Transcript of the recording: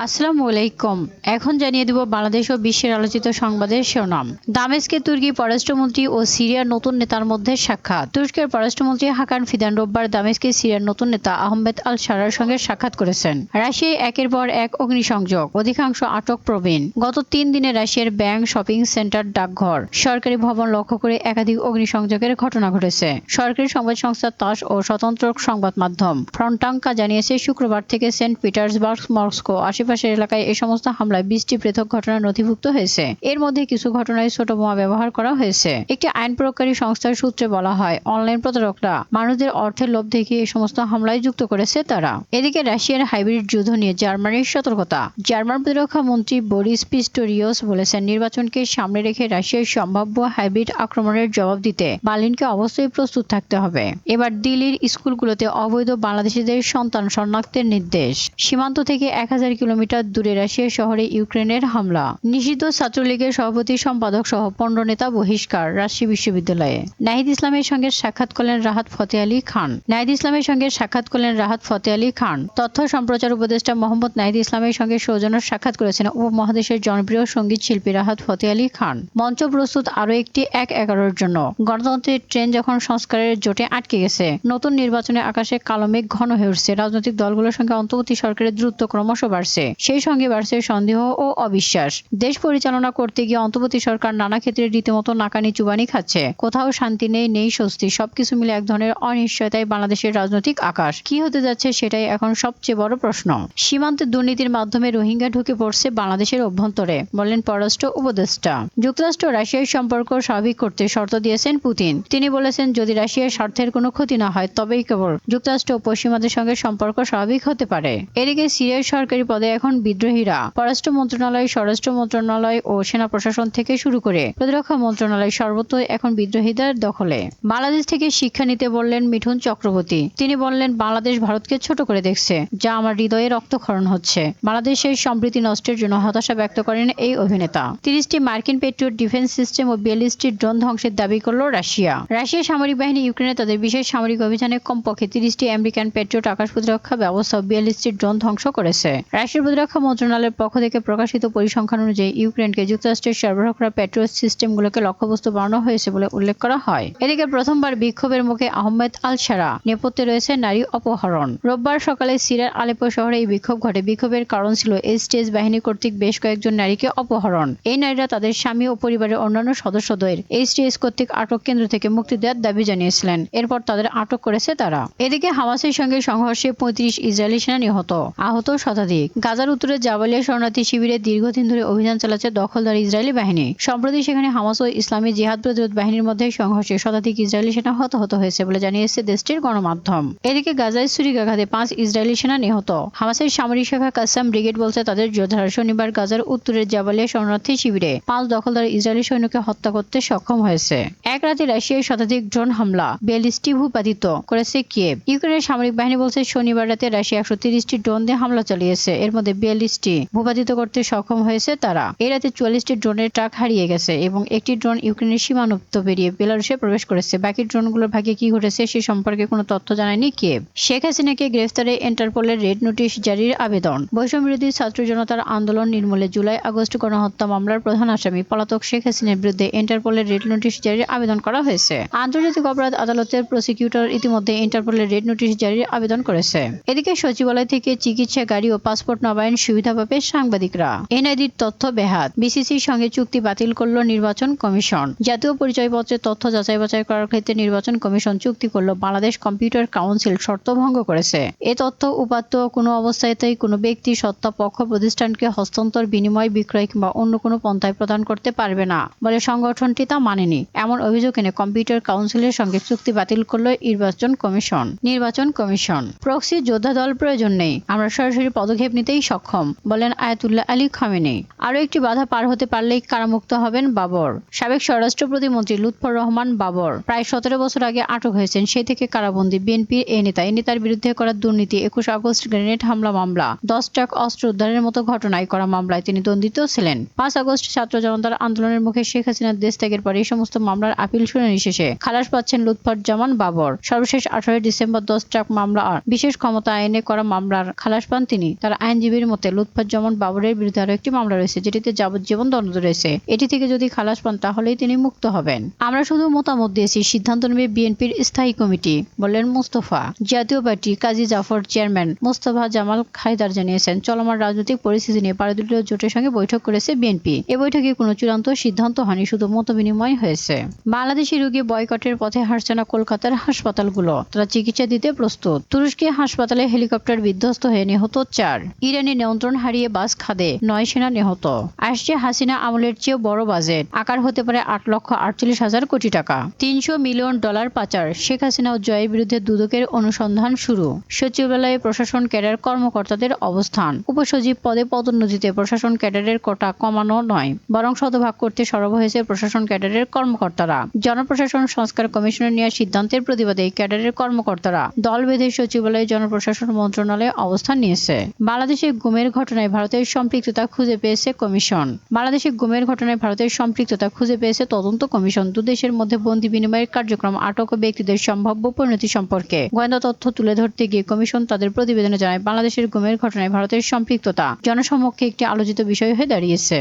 আসসালামু আলাইকুম। এখন জানিয়ে দেব বাংলাদেশ ও বিশ্বের আলোচিত সংবাদের শিরোনাম। দামেস্কে তুর্কি পররাষ্ট্রমন্ত্রী ও সিরিয়ার নতুন নেতার মধ্যে সাক্ষাৎ। তুরস্কের পররাষ্ট্রমন্ত্রী হাকান ফিদান রোববার দামেস্কে সিরিয়ার নতুন নেতা আহমেদ আল শারার সঙ্গে সাক্ষাৎ করেছেন। রাশিয়ায় একের পর এক অগ্নিসংযোগ, অধিকাংশ আটক প্রবীণ। গত ৩ দিনে রাশিয়ার ব্যাংক, শপিং সেন্টার, ডাকঘর, সরকারি ভবন লক্ষ্য করে একাধিক অগ্নিসংযোগের ঘটনা ঘটেছে। সরকারি সংবাদ সংস্থা তাস ও স্বতন্ত্র সংবাদ মাধ্যম ফ্রন্টাঙ্কা জানিয়েছে, শুক্রবার থেকে সেন্ট পিটার্সবার্গ, মস্কো আশেপাশের এলাকায় এ সমস্ত হামলায় 20টি পৃথক ঘটনা নথিভুক্ত হয়েছে। এর মধ্যে কিছু ঘটনায় ছোট বোমা ব্যবহার করা হয়েছে। একটি আইন প্রয়োগকারী সংস্থার সূত্রে বলা হয়, অনলাইন প্রতারকরা মানুষদের অর্থের লোভ দেখিয়ে এই সমস্ত হামলায় যুক্ত করেছে তারা। এদিকে রাশিয়ার হাইব্রিড যুদ্ধ নিয়ে জার্মানির সতর্কতা। জার্মান প্রতিরক্ষা মন্ত্রী বরিস পিস্টোরিয়াস বলেছেন, নির্বাচনকে সামনে রেখে রাশিয়ার সম্ভাব্য হাইব্রিড আক্রমণের জবাব দিতে বার্লিনকে অবশ্যই প্রস্তুত থাকতে হবে। এবার দিল্লির স্কুলগুলোতে অবৈধ বাংলাদেশিদের সন্তান শনাক্তের নির্দেশ। সীমান্ত থেকে 1000 কিলোমিটার দূরে রাশিয়া শহরে ইউক্রেনের হামলা। নিষিদ্ধ ছাত্রলীগের সভাপতি সম্পাদক সহ 15 নেতা বহিষ্কার রাজশাহী বিশ্ববিদ্যালয়ে। নাহিদ ইসলামের সঙ্গে সাক্ষাৎ করলেন রাহাত ফতে আলী খান। নাহিদ ইসলামের সঙ্গে সাক্ষাৎ করলেন রাহাত ফতে আলী খান। তথ্য সম্প্রচার উপদেষ্টা মোহাম্মদ নাহিদ ইসলামের সঙ্গে সৌজন্য সাক্ষাৎ করেছেন উপমহাদেশের জনপ্রিয় সঙ্গীত শিল্পী রাহাত ফতে আলী খান। মঞ্চ প্রস্তুত আরও একটি 1/11-র জন্য। গণতন্ত্রের ট্রেন যখন সংস্কারের জোটে আটকে গেছে, নতুন নির্বাচনে আকাশে কালো মেঘ ঘন হয়ে উঠছে। রাজনৈতিক দলগুলোর সঙ্গে অন্তর্বর্তী সরকারের দূরত্ব ক্রমশ বাড়ছে। সেই সঙ্গে বাড়ছে সন্দেহ ও অবিশ্বাস। দেশ পরিচালনা করতে গিয়ে অন্তর্বর্তী সরকার নানা ক্ষেত্রে রীতিমতো নাকানি চুবানি খাচ্ছে। কোথাও শান্তি নেই, নেই স্বস্তি। সবকিছু মিলে এক ধরনের অনিশ্চয়তায় বাংলাদেশের রাজনৈতিক আকাশ। কি হতে যাচ্ছে সেটাই এখন সবচেয়ে বড় প্রশ্ন। সীমান্তে দুর্নীতির মাধ্যমে রোহিঙ্গা ঢুকে পড়ছে বাংলাদেশের অভ্যন্তরে, বললেন পররাষ্ট্র উপদেষ্টা। যুক্তরাষ্ট্র রাশিয়ার সম্পর্ক স্বাভাবিক করতে শর্ত দিয়েছেন পুতিন। তিনি বলেছেন, যদি রাশিয়ার স্বার্থের কোনো ক্ষতি না হয় তবেই কেবল যুক্তরাষ্ট্র ও পশ্চিমাদের সঙ্গে সম্পর্ক স্বাভাবিক হতে পারে। এদিকে সিরিয়ার সরকারি পদে এখন বিদ্রোহীরা। পররাষ্ট্র মন্ত্রণালয়, স্বরাষ্ট্র মন্ত্রণালয় ও সেনা প্রশাসন থেকে শুরু করে প্রতিরক্ষা মন্ত্রণালয় সর্বত্র এখন বিদ্রোহীদের দখলে। বাংলাদেশ থেকে শিক্ষা নিতে বললেন মিঠুন চক্রবর্তী। তিনি বললেন, বাংলাদেশ ভারতকে ছোট করে দেখছে, যা আমার হৃদয়ে রক্তক্ষরণ হচ্ছে। বাংলাদেশের সম্প্রীতি নষ্টের জন্য হতাশা ব্যক্ত করেন এই অভিনেতা। 30টি মার্কিন পেট্রিয়ট ডিফেন্স সিস্টেম ও 42টি ড্রোন ধ্বংসের দাবি করল রাশিয়া। রাশিয়ার সামরিক বাহিনী ইউক্রেনে তাদের বিশেষ সামরিক অভিযানে কমপক্ষে 30টি আমেরিকান পেট্রিয়ট আকাশ প্রতিরক্ষা ব্যবস্থা ও 42টি ড্রোন ধ্বংস করেছে। রাশিয়ার প্রতিরক্ষা মন্ত্রণালয়ের পক্ষ থেকে প্রকাশিত পরিসংখ্যান অনুযায়ী ইউক্রেনকে যুক্তরাষ্ট্রের সরবরাহ করা পেট্রিয়ট সিস্টেমগুলোকে লক্ষ্যবস্তু বানানো হয়েছে বলে উল্লেখ করা হয়। এদিকে প্রথমবার বিক্ষোভের মুখে আহমেদ আল শারা। নেপথ্যে রয়েছে নারী অপহরণ। রোববার সকালে সিরিয়ার আলেপ্পো শহরে এই বিক্ষোভ ঘটে। বিক্ষোভের কারণ ছিল এইচটিএস বাহিনী কর্তৃক বেশ কয়েকজন নারীকে অপহরণ। এই নারীরা তাদের স্বামী ও পরিবারের অন্যান্য সদস্যদের এইচটিএস কর্তৃক আটক কেন্দ্র থেকে মুক্তি দেওয়ার দাবি জানিয়েছিলেন। এরপর তাদের আটক করেছে তারা। এদিকে হামাসের সঙ্গে সংঘর্ষে 35 ইসরায়েলি সেনা নিহত, আহত শতাধিক। গাজার উত্তরে জাবালিয়া শরণার্থী শিবিরে দীর্ঘদিন ধরে অভিযান চালাচ্ছে দখলদার ইসরায়েলি বাহিনী। সম্প্রতি সেখানে হামাস ও ইসলামী জিহাদ প্রতিরোধ বাহিনীর মধ্যে সংঘর্ষে শতাধিক ইসরায়েলি সেনা হতাহত হয়েছে বলে জানিয়েছে দেশটির গণমাধ্যম। এদিকে গাজায় ছুরিকাঘাতে 5 ইসরায়েলি সেনা নিহত। হামাসের সামরিক শাখা কাসাম ব্রিগেড বলছে, তাদের যোদ্ধারা শনিবার গাজার উত্তরের জাবালিয়া শরণার্থী শিবিরে 5 দখলদার ইসরায়েলি সৈন্যকে হত্যা করতে সক্ষম হয়েছে। এক রাতে রাশিয়ায় শতাধিক ড্রোন হামলা, ব্যালিস্টিক ভূপাতিত করেছে কিয়েভ। ইউক্রেনের সামরিক বাহিনী বলছে, শনিবার রাতে রাশিয়া 130টি ড্রোন দিয়ে হামলা চালিয়েছে। এর মধ্যে 42টি ভূপাতিত করতে সক্ষম হয়েছে তারা। এই রাতে 44টি ড্রোনের ট্রাক হারিয়ে গেছে এবং একটি ড্রোন ইউক্রেনের সীমান্ত পেরিয়ে বেলারুশে প্রবেশ করেছে। বাকি ড্রোনগুলোর ভাগ্যে কি ঘটেছে সে সম্পর্কে কোনো তথ্য জানায়নি কিয়েভ। শেখ হাসিনাকে গ্রেফতারে ইন্টারপোলের রেড নোটিশ জারির আবেদন। বৈষম্যবিরোধী ছাত্র জনতার আন্দোলন নির্মূলে জুলাই আগস্ট গণহত্যা মামলার প্রধান আসামি পলাতক শেখ হাসিনার বিরুদ্ধে ইন্টারপোলের রেড নোটিশ জারির আবেদন করা হয়েছে। আন্তর্জাতিক অপরাধ আদালতের প্রসিকিউটর ইতিমধ্যে ইন্টারপোলের রেড নোটিশ জারির আবেদন করেছে। এদিকে সচিবালয় থেকে চিকিৎসা গাড়ি ও পাসপোর্ট নবায়ন সুবিধা পাবে সাংবাদিকরা। এনআইডির তথ্য বেহাত। বিসিসির সঙ্গে চুক্তি বাতিল করল নির্বাচন কমিশন। জাতীয় পরিচয়পত্রের তথ্য যাচাই বাছাই করার ক্ষেত্রে নির্বাচন কমিশন চুক্তি করল, বাংলাদেশ কম্পিউটার কাউন্সিল শর্ত ভঙ্গ করেছে। এ তথ্য উপাত্ত কোনো অবস্থাতেই কোনো ব্যক্তি সত্তা পক্ষ প্রতিষ্ঠানকে হস্তান্তর, বিনিময়, বিক্রয় কিংবা অন্য কোনো পন্থায় প্রদান করতে পারবে না বলে সংগঠনটি তা মানেনি। এমন অভিযোগ এনে কম্পিউটার কাউন্সিলের সঙ্গে চুক্তি বাতিল করল নির্বাচন কমিশন। প্রক্সি যোদ্ধা দল প্রয়োজন নেই, আমরা সরাসরি পদক্ষেপ নিতেই সক্ষম, বলেন আয়াতুল্লাহ আলী খামেনি। আরও একটি বাধা পার হতে পারলেই কারামুক্ত হবেন বাবর। সাবেক স্বরাষ্ট্র প্রতিমন্ত্রী লুৎফর রহমান বাবর প্রায় 17 বছর আগে আটক হয়েছেন। সেই থেকে কারাবন্দী বিএনপির এই নেতার বিরুদ্ধে করা দুর্নীতি, 21 আগস্ট গ্রেনেড হামলা মামলা, 10 ট্রাক অস্ত্র উদ্ধারের মতো ঘটনায় করা মামলায় তিনি দণ্ডিত ছিলেন। 5 আগস্ট ছাত্র জনতার আন্দোলনের মুখে শেখ হাসিনার দেশ ত্যাগের পর এই সমস্ত মামলার আপিল শুনানি শেষে খালাস পাচ্ছেন লুৎফর জামান বাবর। সর্বশেষ 18 ডিসেম্বর 10 ট্রাক মামলা আর বিশেষ ক্ষমতা আইনে করা মামলার খালাস পান তিনি। তার আইনজীবী আইনজীবীর মতে লুৎফুজ্জামান বাবরের বিরুদ্ধে আরও একটি মামলা রয়েছে, যেটিতে যাবজ্জীবন দণ্ড রয়েছে। এটি থেকে যদি খালাস পান তাহলেই তিনি মুক্ত হবেন। আমরা শুধু মতামত দিয়েছি, সিদ্ধান্ত নেবে বিএনপির স্থায়ী কমিটি, বললেন মোস্তফা। জাতীয় পার্টি কাজী জাফর চেয়ারম্যান মোস্তফা জামাল হায়দার জানিয়েছেন, চলমান রাজনৈতিক পরিস্থিতি নিয়ে পারদলীয় জোটের সঙ্গে বৈঠক করেছে বিএনপি। এ বৈঠকে কোনো চূড়ান্ত সিদ্ধান্ত হয়নি, শুধু মতবিনিময় হয়েছে। বাংলাদেশি রোগী বয়কটের পথে হাঁটছে না কলকাতার হাসপাতালগুলো, তারা চিকিৎসা দিতে প্রস্তুত। তুরস্কে হাসপাতালে হেলিকপ্টার বিধ্বস্ত হয়ে নিহত 4। ইরানি নিয়ন্ত্রণ হারিয়ে বাস খাদে 9 সেনা নিহত। আসছে হাসিনা আমলের চেয়েও বড় বাজেট, আকার হতে পারে 8,48,000 কোটি টাকা। $300 মিলিয়ন পাচার, শেখ হাসিনা ও জয়ের বিরুদ্ধে দুদকের অনুসন্ধান শুরু। সচিবালয়ে প্রশাসন ক্যাডার কর্মকর্তাদের অবস্থান, উপসচিব পদে পদোন্নতিতে প্রশাসন ক্যাডারের কোটা কমানো নয়, বরং শতভাগ করতে সরব হয়েছে প্রশাসন ক্যাডারের কর্মকর্তারা। জনপ্রশাসন সংস্কার কমিশনের নেওয়া সিদ্ধান্তের প্রতিবাদে ক্যাডারের কর্মকর্তারা দল বেঁধে সচিবালয়ে জনপ্রশাসন মন্ত্রণালয়ে অবস্থান নিয়েছে। বাংলাদেশে গুমের ঘটনায় ভারতের সম্পৃক্ততা খুঁজে পেয়েছে কমিশন। বাংলাদেশে গুমের ঘটনায় ভারতের সম্পৃক্ততা খুঁজে পেয়েছে তদন্ত কমিশন। দুদেশের মধ্যে বন্দী বিনিময়ের কার্যক্রম, আটক ব্যক্তিদের সম্ভাব্য পরিণতি সম্পর্কে গোয়েন্দা তথ্য তুলে ধরতে গিয়ে কমিশন তাদের প্রতিবেদনে জানায়, বাংলাদেশের গুমের ঘটনায় ভারতের সম্পৃক্ততা জনসমক্ষে একটি আলোচিত বিষয় হয়ে দাঁড়িয়েছে।